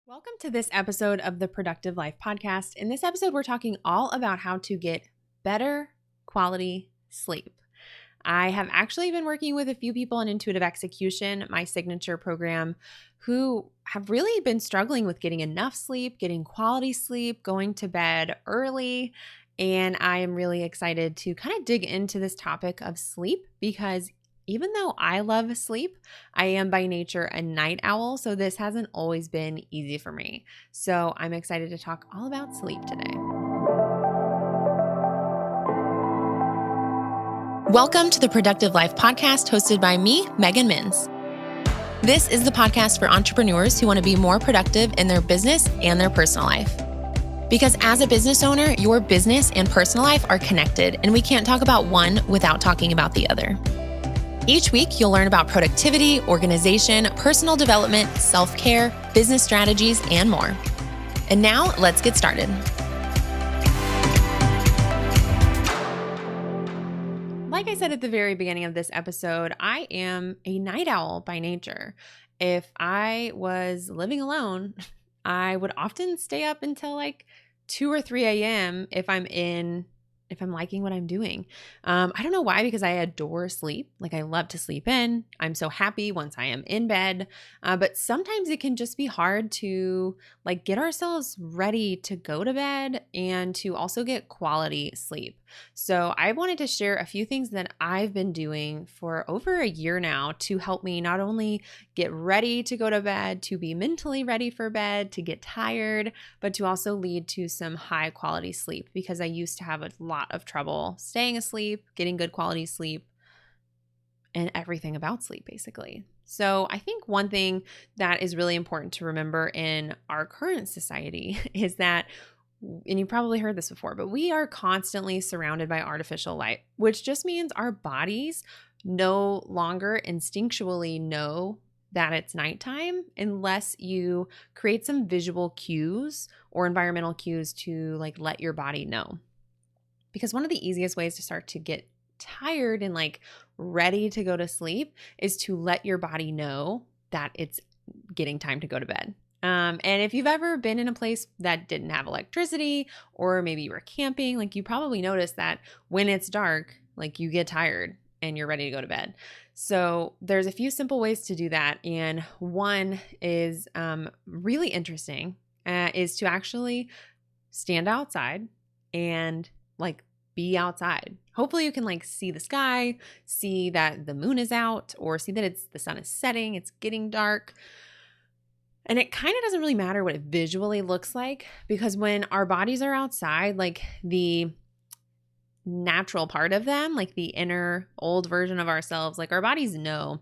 Welcome to this episode of the Productive Life Podcast. In this episode, we're talking all about how to get better quality sleep. I have actually been working with a few people in Intuitive Execution, my signature program, who have really been struggling with getting enough sleep, getting quality sleep, going to bed early. And I am really excited to kind of dig into this topic of sleep because even though I love sleep, I am by nature a night owl, so this hasn't always been easy for me. So I'm excited to talk all about sleep today. Welcome to the Productive Life Podcast hosted by me, Megan Minns. This is the podcast for entrepreneurs who want to be more productive in their business and their personal life. Because as a business owner, your business and personal life are connected, and we can't talk about one without talking about the other. Each week, you'll learn about productivity, organization, personal development, self-care, business strategies, and more. And now, let's get started. Like I said at the very beginning of this episode, I am a night owl by nature. If I was living alone, I would often stay up until like 2 or 3 a.m. if I'm liking what I'm doing. I don't know why, because I adore sleep. Like I love to sleep in. I'm so happy once I am in bed. But sometimes it can just be hard to like get ourselves ready to go to bed and to also get quality sleep. So I wanted to share a few things that I've been doing for over a year now to help me not only get ready to go to bed, to be mentally ready for bed, to get tired, but to also lead to some high quality sleep, because I used to have a lot of trouble staying asleep, getting good quality sleep, and everything about sleep basically. So I think one thing that is really important to remember in our current society is that, and you probably heard this before, but we are constantly surrounded by artificial light, which just means our bodies no longer instinctually know that it's nighttime unless you create some visual cues or environmental cues to like let your body know. Because one of the easiest ways to start to get tired and like ready to go to sleep is to let your body know that it's getting time to go to bed. And if you've ever been in a place that didn't have electricity, or maybe you were camping, like you probably noticed that when it's dark, like you get tired and you're ready to go to bed. So there's a few simple ways to do that. And one is really interesting, is to actually stand outside and like be outside. Hopefully you can like see the sky, see that the moon is out, or see that the sun is setting, it's getting dark. And it kind of doesn't really matter what it visually looks like, because when our bodies are outside, like the natural part of them, like the inner old version of ourselves, like our bodies know,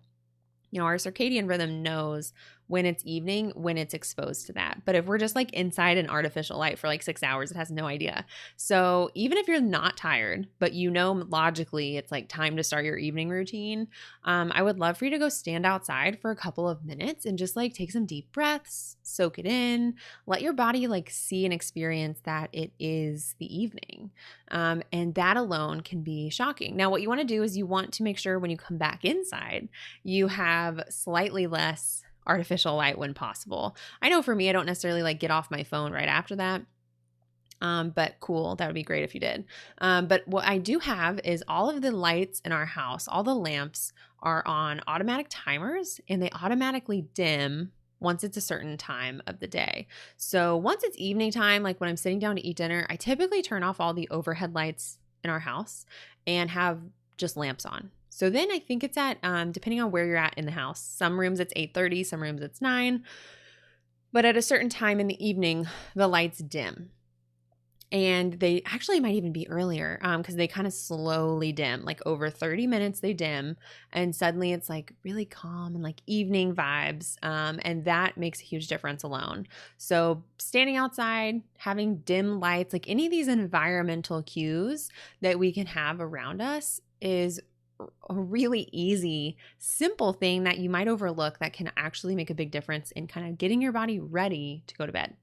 our circadian rhythm knows when it's evening, when it's exposed to that. But if we're just like inside an artificial light for like 6 hours, it has no idea. So even if you're not tired, but logically it's like time to start your evening routine, I would love for you to go stand outside for a couple of minutes and just like take some deep breaths, soak it in, let your body like see and experience that it is the evening. And that alone can be shocking. Now, what you want to do is you want to make sure when you come back inside, you have slightly less artificial light when possible. I know for me, I don't necessarily like get off my phone right after that. But cool. That would be great if you did. But what I do have is all of the lights in our house, all the lamps are on automatic timers, and they automatically dim once it's a certain time of the day. So once it's evening time, like when I'm sitting down to eat dinner, I typically turn off all the overhead lights in our house and have just lamps on. So then I think it's at, depending on where you're at in the house, some rooms it's 8:30, some rooms it's 9. But at a certain time in the evening, the lights dim. And they actually might even be earlier, because they kind of slowly dim, like over 30 minutes they dim, and suddenly it's like really calm and like evening vibes, and that makes a huge difference alone. So standing outside, having dim lights, like any of these environmental cues that we can have around us is a really easy, simple thing that you might overlook that can actually make a big difference in kind of getting your body ready to go to bed.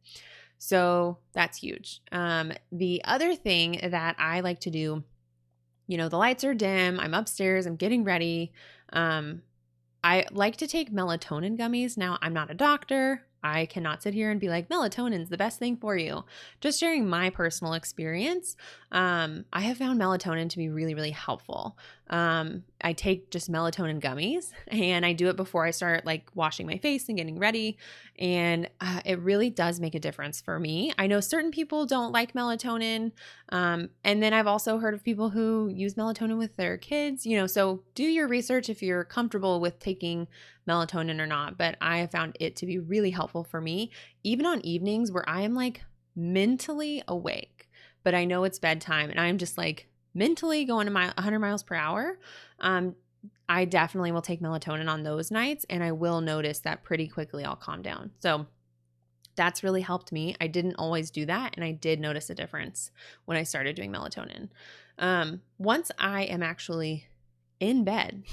So that's huge. The other thing that I like to do, the lights are dim, I'm upstairs, I'm getting ready. I like to take melatonin gummies. Now, I'm not a doctor. I cannot sit here and be like, melatonin's the best thing for you. Just sharing my personal experience, I have found melatonin to be really, really helpful. I take just melatonin gummies, and I do it before I start like washing my face and getting ready. And it really does make a difference for me. I know certain people don't like melatonin. And then I've also heard of people who use melatonin with their kids, so do your research if you're comfortable with taking melatonin or not. But I have found it to be really helpful for me, even on evenings where I am like mentally awake, but I know it's bedtime and I'm just like mentally going to 100 miles per hour. I definitely will take melatonin on those nights, and I will notice that pretty quickly I'll calm down. So that's really helped me. I didn't always do that, and I did notice a difference when I started doing melatonin. Once I am actually in bed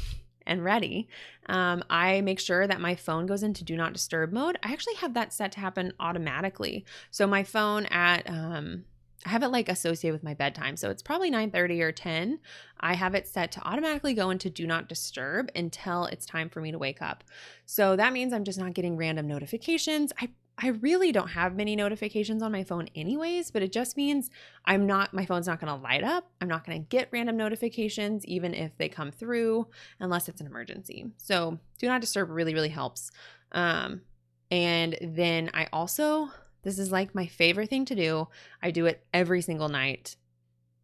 and ready, I make sure that my phone goes into do not disturb mode. I actually have that set to happen automatically. So my phone I have it like associated with my bedtime. So it's probably 9:30 or 10. I have it set to automatically go into do not disturb until it's time for me to wake up. So that means I'm just not getting random notifications. I really don't have many notifications on my phone anyways, but it just means my phone's not going to light up. I'm not going to get random notifications, even if they come through, unless it's an emergency. So do not disturb really, really helps. And then I also, this is like my favorite thing to do. I do it every single night.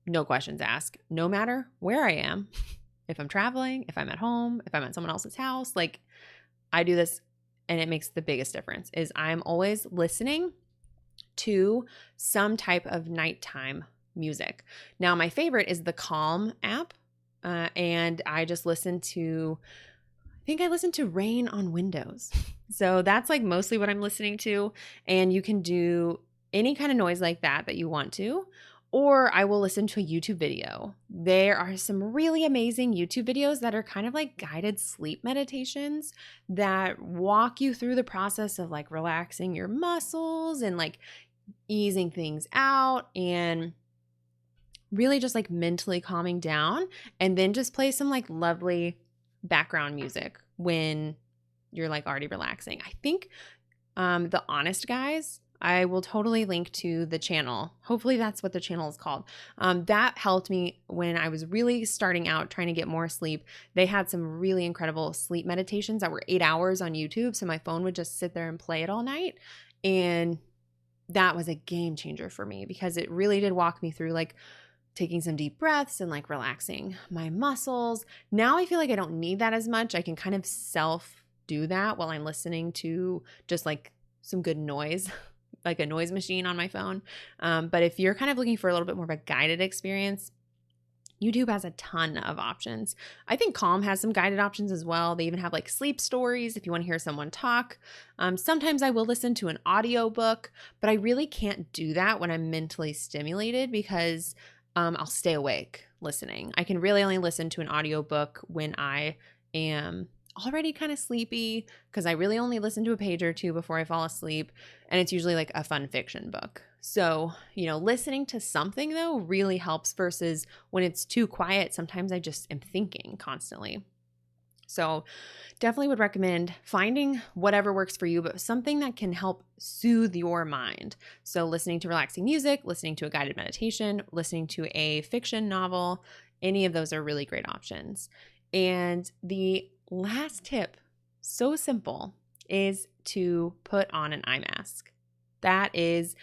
No questions asked, no matter where I am. If I'm traveling, if I'm at home, if I'm at someone else's house, like I do this, and it makes the biggest difference, is I'm always listening to some type of nighttime music. Now, my favorite is the Calm app. And I just I think I listen to Rain on Windows. So that's like mostly what I'm listening to. And you can do any kind of noise like that you want to. Or I will listen to a YouTube video. There are some really amazing YouTube videos that are kind of like guided sleep meditations that walk you through the process of like relaxing your muscles and like easing things out and really just like mentally calming down, and then just play some like lovely background music when you're like already relaxing. I think the Honest Guys, I will totally link to the channel. Hopefully that's what the channel is called. That helped me when I was really starting out trying to get more sleep. They had some really incredible sleep meditations that were 8 hours on YouTube. So my phone would just sit there and play it all night. And that was a game changer for me because it really did walk me through like taking some deep breaths and like relaxing my muscles. Now I feel like I don't need that as much. I can kind of self do that while I'm listening to just like some good noise, like a noise machine on my phone. But if you're kind of looking for a little bit more of a guided experience, YouTube has a ton of options. I think Calm has some guided options as well. They even have like sleep stories if you want to hear someone talk. Sometimes I will listen to an audiobook, but I really can't do that when I'm mentally stimulated because I'll stay awake listening. I can really only listen to an audiobook when I am already kind of sleepy because I really only listen to a page or two before I fall asleep. And it's usually like a fun fiction book. So, listening to something though really helps versus when it's too quiet. Sometimes I just am thinking constantly. So definitely would recommend finding whatever works for you, but something that can help soothe your mind. So listening to relaxing music, listening to a guided meditation, listening to a fiction novel, any of those are really great options. And the last tip, so simple, is to put on an eye mask. That is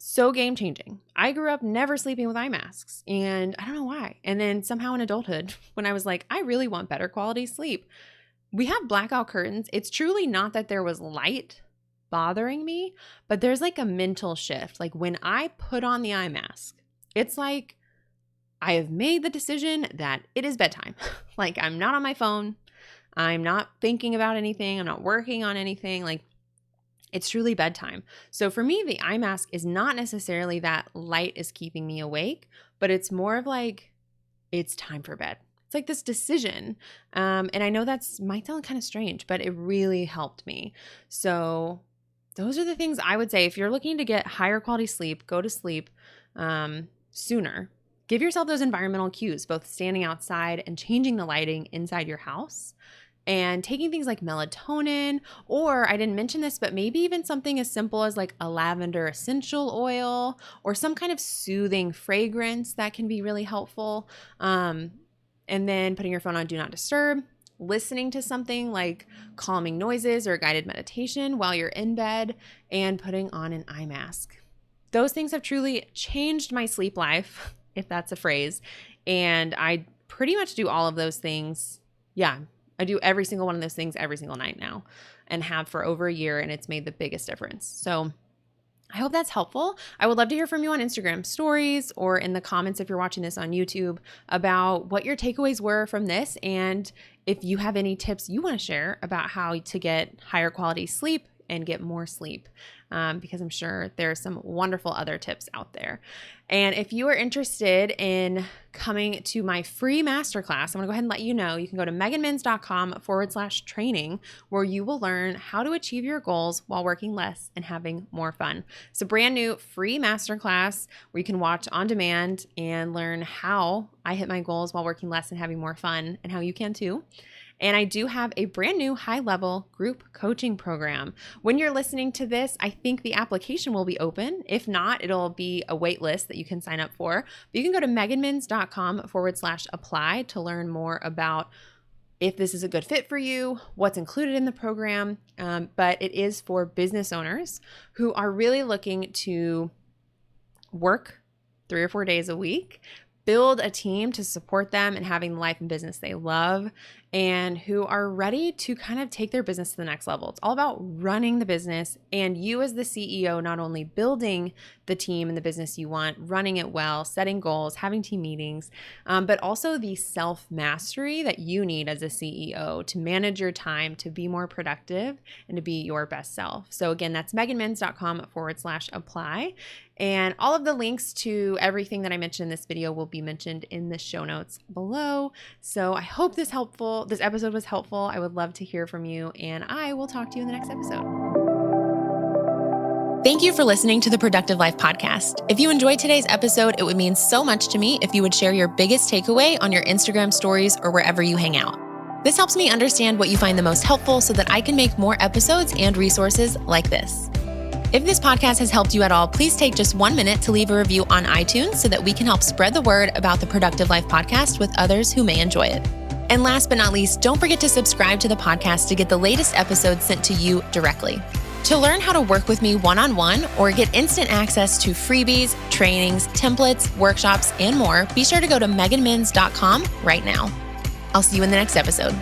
so game changing. I grew up never sleeping with eye masks and I don't know why. And then somehow in adulthood, when I was like, I really want better quality sleep, we have blackout curtains. It's truly not that there was light bothering me, but there's like a mental shift. Like when I put on the eye mask, it's like I have made the decision that it is bedtime. Like I'm not on my phone. I'm not thinking about anything. I'm not working on anything. Like it's truly bedtime. So for me, the eye mask is not necessarily that light is keeping me awake, but it's more of like, it's time for bed. It's like this decision. And I know might sound kind of strange, but it really helped me. So those are the things I would say. If you're looking to get higher quality sleep, go to sleep sooner. Give yourself those environmental cues, both standing outside and changing the lighting inside your house. and taking things like melatonin, or I didn't mention this, but maybe even something as simple as like a lavender essential oil or some kind of soothing fragrance that can be really helpful. And then putting your phone on Do Not Disturb, listening to something like calming noises or guided meditation while you're in bed, and putting on an eye mask. Those things have truly changed my sleep life, if that's a phrase. And I pretty much do all of those things. Yeah, I do every single one of those things every single night now and have for over a year, and it's made the biggest difference. So I hope that's helpful. I would love to hear from you on Instagram stories or in the comments if you're watching this on YouTube about what your takeaways were from this, and if you have any tips you want to share about how to get higher quality sleep and get more sleep, because I'm sure there's some wonderful other tips out there. And if you are interested in coming to my free masterclass, I'm going to go ahead and let you know. You can go to meganminns.com/training, where you will learn how to achieve your goals while working less and having more fun. It's a brand new free masterclass where you can watch on demand and learn how I hit my goals while working less and having more fun, and how you can too. And I do have a brand new high-level group coaching program. When you're listening to this, I think the application will be open. If not, it'll be a wait list that you can sign up for. But you can go to meganminns.com/apply to learn more about if this is a good fit for you, what's included in the program. But it is for business owners who are really looking to work 3 or 4 days a week, build a team to support them in having the life and business they love, and who are ready to kind of take their business to the next level. It's all about running the business, and you as the CEO, not only building the team and the business you want, running it well, setting goals, having team meetings, but also the self-mastery that you need as a CEO to manage your time, to be more productive, and to be your best self. So again, that's meganminns.com/apply. And all of the links to everything that I mentioned in this video will be mentioned in the show notes below. So I hope this episode was helpful. I would love to hear from you, and I will talk to you in the next episode. Thank you for listening to the Productive Life Podcast. If you enjoyed today's episode, it would mean so much to me if you would share your biggest takeaway on your Instagram stories or wherever you hang out. This helps me understand what you find the most helpful so that I can make more episodes and resources like this. If this podcast has helped you at all, please take just 1 minute to leave a review on iTunes so that we can help spread the word about the Productive Life Podcast with others who may enjoy it. And last but not least, don't forget to subscribe to the podcast to get the latest episodes sent to you directly. To learn how to work with me one-on-one or get instant access to freebies, trainings, templates, workshops, and more, be sure to go to meganminns.com right now. I'll see you in the next episode.